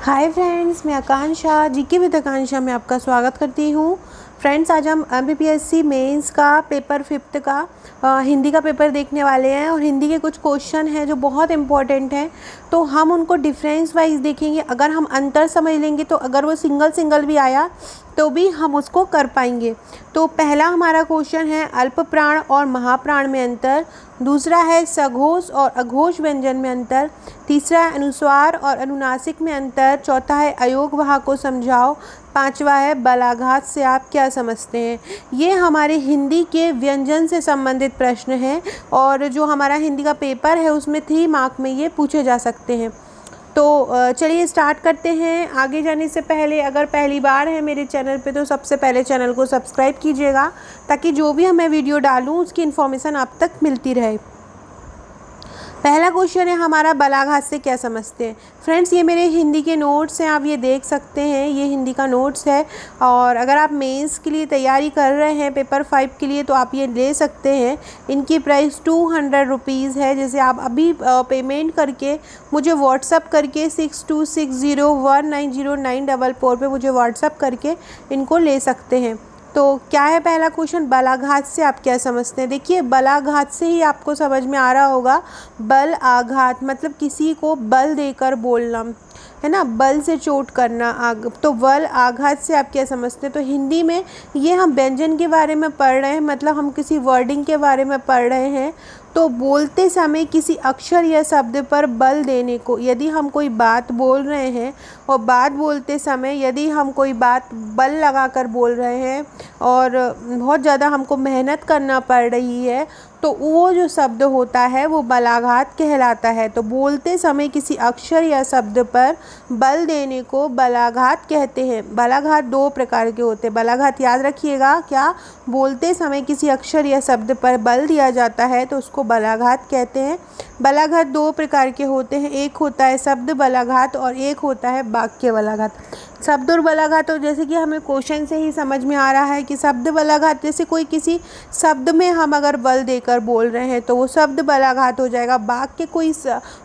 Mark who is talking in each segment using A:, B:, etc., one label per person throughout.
A: Hi friends, मैं आकांक्षा GK with आकांक्षा में आपका स्वागत करती हूँ। फ्रेंड्स, आज हम एमपीपीएससी मेंस का पेपर 5 का हिंदी का पेपर देखने वाले हैं और हिंदी के कुछ क्वेश्चन हैं जो बहुत इंपॉर्टेंट हैं। तो हम उनको डिफरेंस वाइज देखेंगे। अगर हम अंतर समझ लेंगे तो अगर वो सिंगल भी आया तो भी हम उसको कर पाएंगे। तो पहला हमारा क्वेश्चन है अल्प प्राण और महाप्राण में अंतर। दूसरा है सघोष और अघोष व्यंजन में अंतर। तीसरा है अनुस्वार और अनुनासिक में अंतर। चौथा है अयोगवाह को समझाओ। पांचवा है बलाघात से आप क्या समझते हैं। ये हमारे हिंदी के व्यंजन से संबंधित प्रश्न हैं और जो हमारा हिंदी का पेपर है उसमें 3 मार्क में ये पूछे जा सकते हैं। तो चलिए स्टार्ट करते हैं। आगे जाने से पहले अगर पहली बार है मेरे चैनल पे तो सबसे पहले चैनल को सब्सक्राइब कीजिएगा ताकि जो भी मैं वीडियो डालूँ उसकी इन्फॉर्मेशन आप तक मिलती रहे। पहला क्वेश्चन है हमारा बलाघात से क्या समझते हैं। फ्रेंड्स, ये मेरे हिंदी के नोट्स हैं, आप ये देख सकते हैं। ये हिंदी का नोट्स है और अगर आप मेंस के लिए तैयारी कर रहे हैं पेपर 5 के लिए तो आप ये ले सकते हैं। इनकी प्राइस 200 रुपीज़ है। जैसे आप अभी पेमेंट करके मुझे व्हाट्सअप करके 6260190944 पे मुझे व्हाट्सअप करके इनको ले सकते हैं। तो क्या है पहला क्वेश्चन, बलाघात से आप क्या समझते हैं। देखिए, बलाघात से ही आपको समझ में आ रहा होगा। बल आघात मतलब किसी को बल देकर बोलना, है ना, बल से चोट करना। तो बल आघात से आप क्या समझते हैं। तो हिंदी में ये हम व्यंजन के बारे में पढ़ रहे हैं, मतलब हम किसी वर्डिंग के बारे में पढ़ रहे हैं। तो बोलते समय किसी अक्षर या शब्द पर बल देने को, यदि हम कोई बात बोल रहे हैं और बात बोलते समय यदि हम कोई बात बल लगाकर बोल रहे हैं और बहुत ज़्यादा हमको मेहनत करना पड़ रही है तो वो जो शब्द होता है वो बलाघात कहलाता है। तो बोलते समय किसी अक्षर या शब्द पर बल देने को बलाघात कहते हैं। बलाघात 2 प्रकार के होते हैं। बलाघात याद रखिएगा, क्या, बोलते समय किसी अक्षर या शब्द पर बल दिया जाता है तो उसको बलाघात कहते हैं। बलाघात 2 प्रकार के होते हैं, एक होता है शब्द बलाघात और एक होता है वाक्य बलाघात। शब्द और बलाघात, तो जैसे कि हमें क्वेश्चन से ही समझ में आ रहा है कि शब्द बलाघात जैसे कोई किसी शब्द में हम अगर बल देकर बोल रहे हैं तो वो शब्द बलाघात हो जाएगा। वाक्य कोई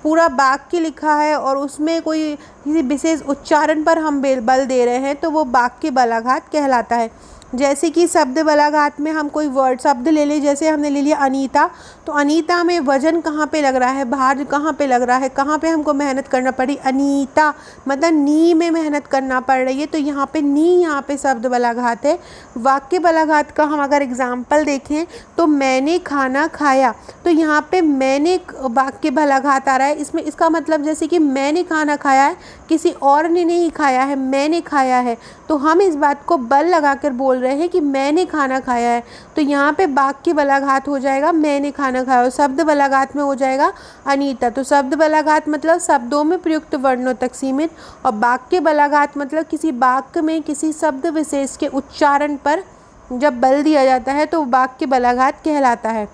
A: पूरा वाक्य लिखा है और उसमें कोई किसी विशेष उच्चारण पर हम बल दे रहे हैं तो वो वाक्य बलाघात कहलाता है। जैसे कि शब्द बलाघात में हम कोई वर्ड शब्द ले लें, जैसे हमने ले लिया अनीता, तो अनीता में वजन कहाँ पे लग रहा है, भार कहाँ पे लग रहा है, कहाँ पे हमको मेहनत करना पड़ी, अनीता मतलब नी में मेहनत करना पड़ रही है। तो यहाँ पे नी, यहाँ पे शब्द बलाघात है। वाक्य बलाघात का हम अगर एग्जाम्पल देखें तो मैंने खाना खाया, तो यहाँ पे मैंने वाक्य बलाघात आ रहा है। इसमें इसका मतलब जैसे कि मैंने खाना खाया है, किसी और ने नहीं खाया है, मैंने खाया है, तो हम इस बात को बल लगाकर बोल रहे हैं कि मैंने खाना खाया है। तो यहाँ पे वाक्य बलाघात हो जाएगा मैंने खाना खाया और शब्द बलाघात में हो जाएगा अनीता। तो शब्द बलाघात मतलब शब्दों में प्रयुक्त वर्णों तक सीमित और वाक्य बलाघात मतलब किसी वाक्य में किसी शब्द विशेष के उच्चारण पर जब बल दिया जाता है तो वाक्य बलाघात कहलाता है।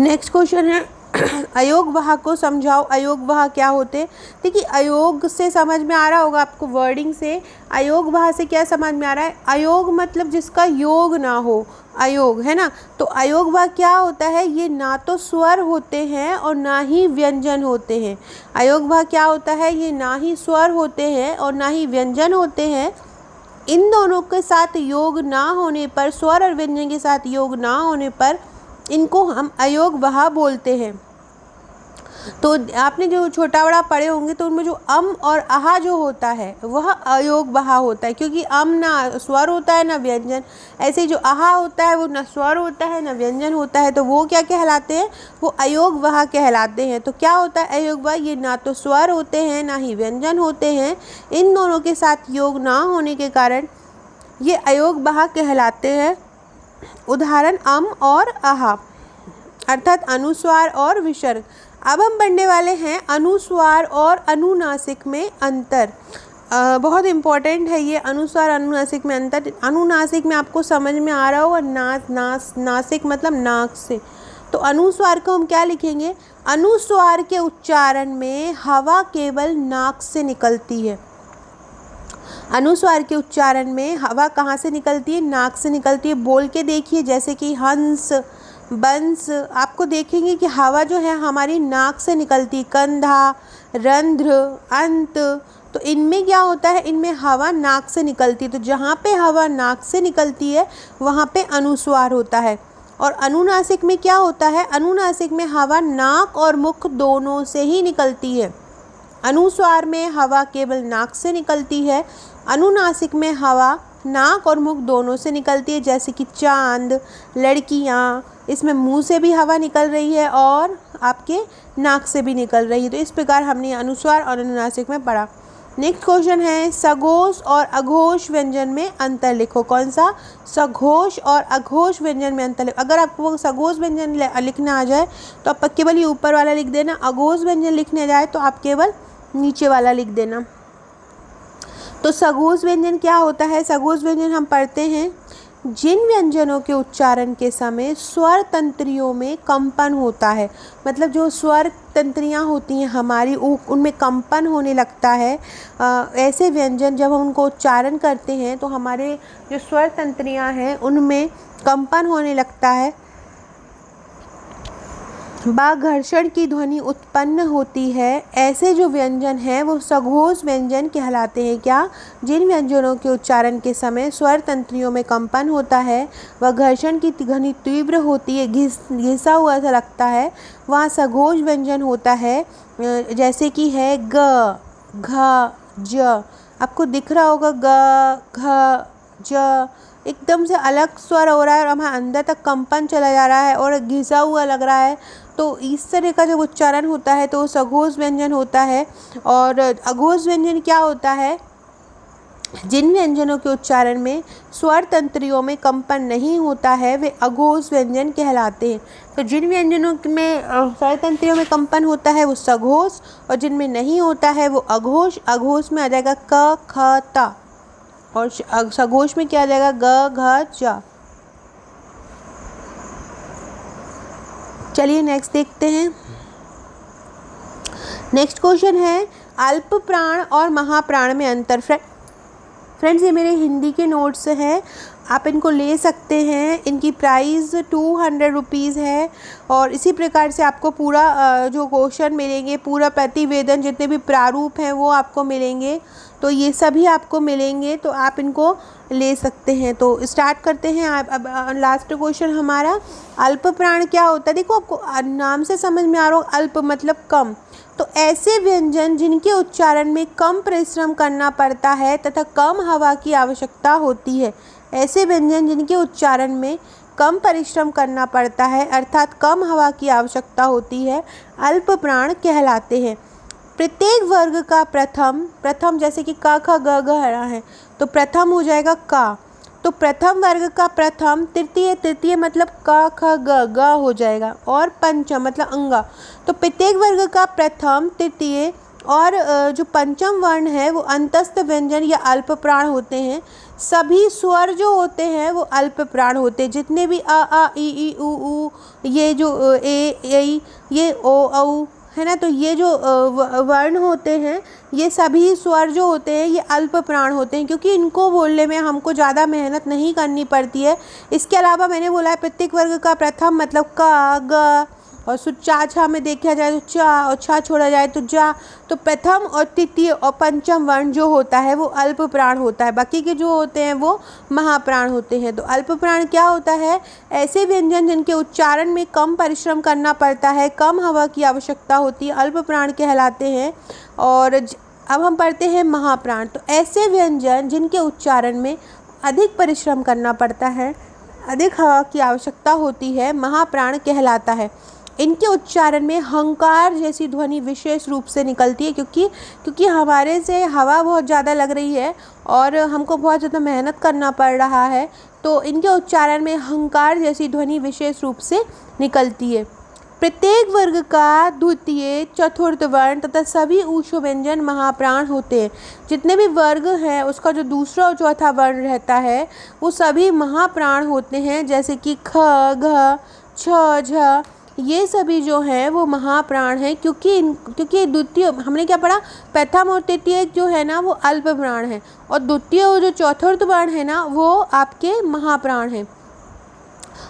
A: नेक्स्ट क्वेश्चन है अयोगवाह को समझाओ। अयोगवाह क्या होते हैं। देखिए, अयोग से समझ में आ रहा होगा आपको, वर्डिंग से। अयोगवाह से क्या समझ में आ रहा है, अयोग मतलब जिसका योग ना हो, अयोग, है ना। तो अयोगवाह क्या होता है, ये ना तो स्वर होते हैं और ना ही व्यंजन होते हैं। अयोगवाह क्या होता है, ये ना ही स्वर होते हैं और ना ही व्यंजन होते हैं। इन दोनों के साथ योग ना होने पर, स्वर और व्यंजन के साथ योग ना होने पर इनको हम अयोगवाह बोलते हैं। तो आपने जो छोटा बड़ा पढ़े होंगे तो उनमें जो अम और आहा जो होता है वह अयोगवाह होता है, क्योंकि अम ना स्वर होता है ना व्यंजन। ऐसे ही जो आहा होता है वो ना स्वर होता है ना व्यंजन होता है, तो वो क्या कहलाते हैं, वो अयोगवाह कहलाते हैं। तो क्या होता है अयोगवाह, ये ना तो स्वर होते हैं ना ही व्यंजन होते हैं, इन दोनों के साथ योग ना होने के कारण ये अयोगवाह कहलाते हैं। उदाहरण अम और आहा अर्थात अनुस्वार और विसर्ग। अब हम पढ़ने वाले हैं अनुस्वार और अनुनासिक में अंतर। बहुत इम्पॉर्टेंट है ये अनुस्वार अनुनासिक में अंतर। अनुनासिक में आपको समझ में आ रहा होगा, नासिक मतलब नाक से। तो अनुस्वार को हम क्या लिखेंगे, अनुस्वार के उच्चारण में हवा केवल नाक से निकलती है। अनुस्वार के उच्चारण में हवा कहाँ से निकलती है, नाक से निकलती है। बोल के देखिए, जैसे कि हंस, बंस, आपको देखेंगे कि हवा जो है हमारी नाक से निकलती, कंधा, रंध्र, अंत। तो इनमें क्या होता है, इनमें हवा नाक से निकलती है, तो जहाँ पे हवा नाक से निकलती है वहाँ पे अनुस्वार होता है। और अनुनासिक में क्या होता है, अनुनासिक में हवा नाक और मुख दोनों से ही निकलती है। अनुस्वार में हवा केवल नाक से निकलती है, अनुनासिक में हवा नाक और मुख दोनों से निकलती है। जैसे कि चांद, लड़कियाँ, इसमें मुंह से भी हवा निकल रही है और आपके नाक से भी निकल रही है। तो इस प्रकार हमने अनुस्वार और अनुनासिक में पढ़ा। नेक्स्ट क्वेश्चन है, सघोष और अघोष व्यंजन में अंतर लिखो। कौन सा, सघोष और अघोष व्यंजन में अंतर लिखो। अगर आपको सघोष व्यंजन लिखना आ जाए तो आप केवल ये ऊपर वाला लिख देना, अघोष व्यंजन लिखने जाए तो आप केवल नीचे वाला लिख देना। तो सघोष व्यंजन क्या होता है, सघोष व्यंजन हम पढ़ते हैं जिन व्यंजनों के उच्चारण के समय स्वर तंत्रियों में कंपन होता है, मतलब जो स्वर तंत्रियाँ होती हैं हमारी उनमें कंपन होने लगता है। ऐसे व्यंजन जब हम उनको उच्चारण करते हैं तो हमारे जो स्वर तंत्रियाँ हैं उनमें कंपन होने लगता है, बा घर्षण की ध्वनि उत्पन्न होती है। ऐसे जो व्यंजन हैं वो सघोष व्यंजन कहलाते हैं। क्या, जिन व्यंजनों के उच्चारण के समय स्वर तंत्रियों में कंपन होता है, वह घर्षण की ध्वनि तीव्र होती है, घिसा हुआ सा लगता है, वहाँ सघोष व्यंजन होता है। जैसे कि है ग, घ, ज। आपको दिख रहा होगा ग, घ, ज एकदम से अलग स्वर हो रहा है और हमारे अंदर तक कंपन चला जा रहा है और घिसा हुआ लग रहा है। तो इस तरह का जब उच्चारण होता है तो सघोष व्यंजन होता है। और अघोष व्यंजन क्या होता है, जिन व्यंजनों के उच्चारण में स्वर तंत्रियों में कंपन नहीं होता है वे अघोष व्यंजन कहलाते हैं। तो जिन व्यंजनों में स्वर तंत्रियों में कंपन होता है वो सघोष, और जिनमें नहीं होता है वो अघोष। अघोष में आ जाएगा क, ख, त, और सघोष में क्या आ जाएगा ग, घ, च। चलिए नेक्स्ट देखते हैं। नेक्स्ट क्वेश्चन है, अल्प प्राण और महाप्राण में अंतर। फ्रेंड्स ये मेरे हिंदी के नोट्स हैं, आप इनको ले सकते हैं। इनकी प्राइस 200 रुपीज़ है। और इसी प्रकार से आपको पूरा जो क्वेश्चन मिलेंगे, पूरा प्रतिवेदन, जितने भी प्रारूप हैं वो आपको मिलेंगे। तो ये सभी आपको मिलेंगे, तो आप इनको ले सकते हैं। तो स्टार्ट करते हैं। अब लास्ट क्वेश्चन हमारा, अल्प प्राण क्या होता है। देखो आपको नाम से समझ में आ रहा हो, अल्प मतलब कम। तो ऐसे व्यंजन जिनके उच्चारण में कम परिश्रम करना पड़ता है तथा कम हवा की आवश्यकता होती है। ऐसे व्यंजन जिनके उच्चारण में कम परिश्रम करना पड़ता है अर्थात कम हवा की आवश्यकता होती है, अल्प प्राण कहलाते हैं। प्रत्येक वर्ग का प्रथम जैसे कि क, ख, ग, घ है तो प्रथम हो जाएगा का। तो प्रथम वर्ग का प्रथम, तृतीय मतलब क, ख, ग हो जाएगा, और पंचम मतलब अंगा। तो प्रत्येक वर्ग का प्रथम, तृतीय और जो पंचम वर्ण है वो अंतस्थ व्यंजन या अल्प प्राण होते हैं। सभी स्वर जो होते हैं वो अल्प प्राण होते हैं। जितने भी आ ई उ ये जो ए ये ओ औ है ना, तो ये जो वर्ण होते हैं ये सभी स्वर जो होते हैं ये अल्प प्राण होते हैं, क्योंकि इनको बोलने में हमको ज़्यादा मेहनत नहीं करनी पड़ती है। इसके अलावा मैंने बोला है प्रत्येक वर्ग का प्रथम मतलब का, ग, और चा छा में देखा जाए तो चा, और छा छोड़ा जाए तो जा। तो प्रथम और तृतीय और पंचम वर्ण जो होता है वो अल्प प्राण होता है, बाकी के जो होते हैं वो महाप्राण होते हैं। तो अल्प प्राण क्या होता है, ऐसे व्यंजन जिनके उच्चारण में कम परिश्रम करना पड़ता है, कम हवा की आवश्यकता होती है, अल्प प्राण कहलाते हैं। और अब हम पढ़ते हैं महाप्राण। तो ऐसे व्यंजन जिनके उच्चारण में अधिक परिश्रम करना पड़ता है, अधिक हवा की आवश्यकता होती है, महाप्राण कहलाता है। इनके उच्चारण में हंकार जैसी ध्वनि विशेष रूप से निकलती है, क्योंकि हमारे से हवा बहुत ज़्यादा लग रही है और हमको बहुत ज़्यादा मेहनत करना पड़ रहा है, तो इनके उच्चारण में हंकार जैसी ध्वनि विशेष रूप से निकलती है। प्रत्येक वर्ग का द्वितीय, चतुर्थ वर्ण तथा सभी ऊष्म व्यंजन महाप्राण होते हैं। जितने भी वर्ग हैं उसका जो दूसरा और चौथा वर्ण रहता है वो सभी महाप्राण होते हैं। जैसे कि ख, घ, छ, झ, ये सभी जो हैं वो महाप्राण हैं, क्योंकि द्वितीय हमने क्या पढ़ा, प्रथम और तृतीय जो है ना वो अल्प प्राण है, और द्वितीय और जो चतुर्थ वर्ण है ना वो आपके महाप्राण हैं।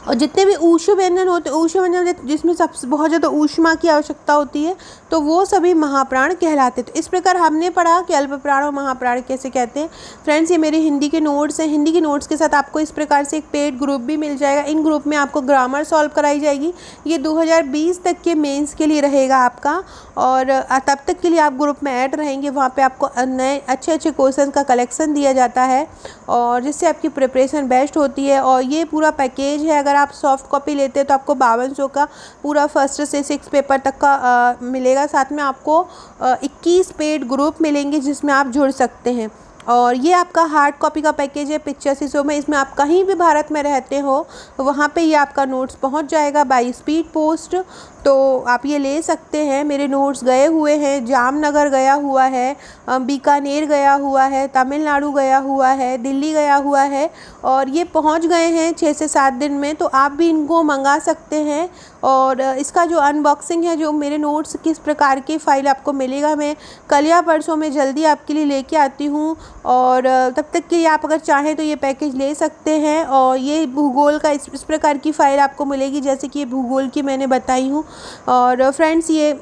A: और जितने भी ऊष्म व्यंजन होते हैं, ऊष्म व्यंजन जिसमें सबसे बहुत ज़्यादा ऊष्मा की आवश्यकता होती है, तो वो सभी महाप्राण कहलाते हैं। तो इस प्रकार हमने पढ़ा कि अल्प प्राण और महाप्राण कैसे कहते हैं। फ्रेंड्स, ये मेरे हिंदी के नोट्स हैं। हिंदी के नोट्स के साथ आपको इस प्रकार से एक पेड ग्रुप भी मिल जाएगा। इन ग्रुप में आपको ग्रामर सॉल्व कराई जाएगी। ये 2020 तक के मेंस के लिए रहेगा आपका, और तब तक के लिए आप ग्रुप में ऐड रहेंगे। वहाँ पे आपको नए अच्छे अच्छे क्वेश्चन का कलेक्शन दिया जाता है, और जिससे आपकी प्रिपरेशन बेस्ट होती है। और ये पूरा पैकेज है, अगर आप सॉफ्ट कॉपी लेते हैं तो आपको 5200 का पूरा फर्स्ट से 6 पेपर तक का मिलेगा। साथ में आपको 21 पेड ग्रुप मिलेंगे जिसमें आप जुड़ सकते हैं। और ये आपका हार्ड कॉपी का पैकेज है 8500 में। इसमें आप कहीं भी भारत में रहते हो वहाँ पे ये आपका नोट्स पहुँच जाएगा बाय स्पीड पोस्ट। तो आप ये ले सकते हैं। मेरे नोट्स गए हुए हैं, जामनगर गया हुआ है, बीकानेर गया हुआ है, तमिलनाडु गया हुआ है, दिल्ली गया हुआ है, और ये पहुंच गए हैं 6 से 7 दिन में। तो आप भी इनको मंगा सकते हैं। और इसका जो अनबॉक्सिंग है, जो मेरे नोट्स किस प्रकार की फ़ाइल आपको मिलेगा, मैं कल या परसों में जल्दी आपके लिए लेके आती हूँ। और तब तक के लिए आप अगर चाहें तो ये पैकेज ले सकते हैं। और ये भूगोल का इस प्रकार की फ़ाइल आपको मिलेगी, जैसे कि ये भूगोल की मैंने बताई हूँ। और फ्रेंड्स, ये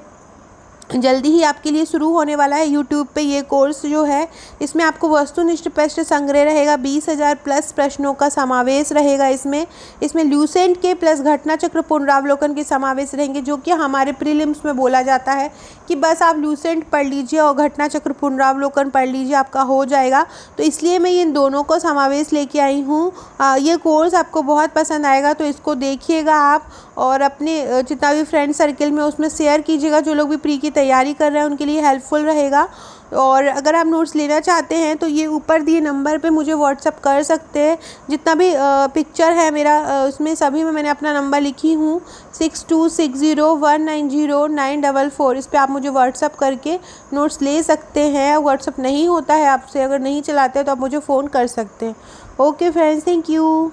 A: जल्दी ही आपके लिए शुरू होने वाला है यूट्यूब पे। ये कोर्स जो है, इसमें आपको वस्तुनिष्ठ प्रश्न संग्रह रहेगा, 20,000 प्लस प्रश्नों का समावेश रहेगा। इसमें ल्यूसेंट के प्लस घटना चक्र पुनरावलोकन के समावेश रहेंगे, जो कि हमारे प्रीलिम्स में बोला जाता है कि बस आप ल्यूसेंट पढ़ लीजिए और घटना चक्र पुनरावलोकन पढ़ लीजिए, आपका हो जाएगा। तो इसलिए मैं इन दोनों को समावेश लेके आई हूँ। ये कोर्स आपको बहुत पसंद आएगा, तो इसको देखिएगा आप, और अपने जितना भी फ्रेंड सर्कल में उसमें शेयर कीजिएगा। जो लोग भी प्री की तैयारी कर रहे हैं उनके लिए हेल्पफुल रहेगा। और अगर आप नोट्स लेना चाहते हैं तो ये ऊपर दिए नंबर पे मुझे व्हाट्सअप कर सकते हैं। जितना भी पिक्चर है मेरा, उसमें सभी में मैंने अपना नंबर लिखी हूँ 6260190944। इस पर आप मुझे व्हाट्सअप करके नोट्स ले सकते हैं। व्हाट्सअप नहीं होता है आपसे, अगर नहीं चलाते तो आप मुझे फ़ोन कर सकते हैं। Okay friends, thank you.